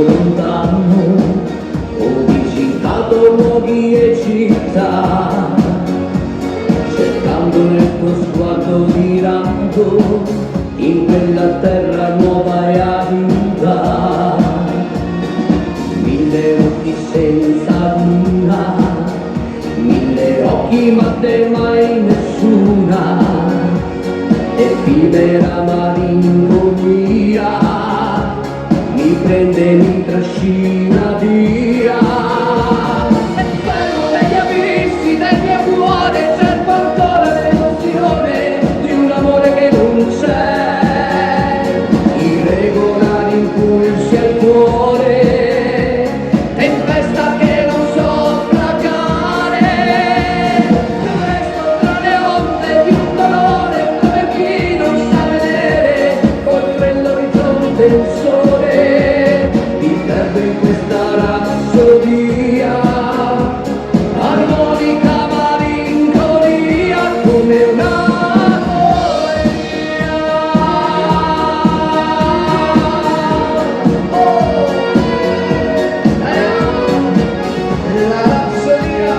lontano, ho visitato luoghi e città, cercando il tuo sguardo di rando in quella terra nuova e arida. Mille occhi senza luna, mille occhi ma te mai nessuna, effimera malinconia mi prende e mi trascina via. E fermo negli abissi del mio cuore cerco ancora l'emozione di un amore che non c'è, irregolari impulsi al cuore, tempesta che non so placare. Resto tra le onde di un dolore dove chi non sa vedere oltre l'orizzonte il sole, mi perdo in questa rapsodia, armonica malinconia come una poesia. Oh, la rapsodia.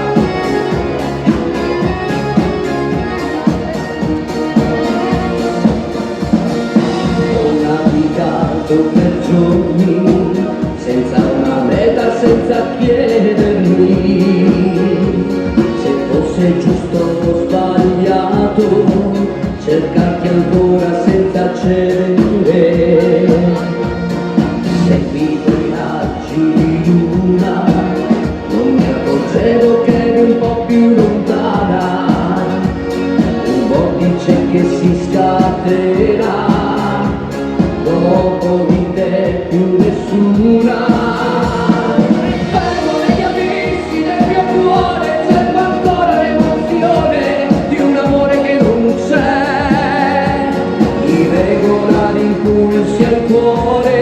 Ho navigato per giorni, senza una meta, senza chiedermi se fosse giusto o sbagliato, cercarti ancora senza cedere. Seguivo i raggi di luna, non mi accorgevo che eri un po' più lontana, un vortice che si scatena, dopo di te più nessuna. Fermo negli abissi del mio cuore cerco ancora l'emozione di un amore che non c'è, irregolari impulsi al cuore,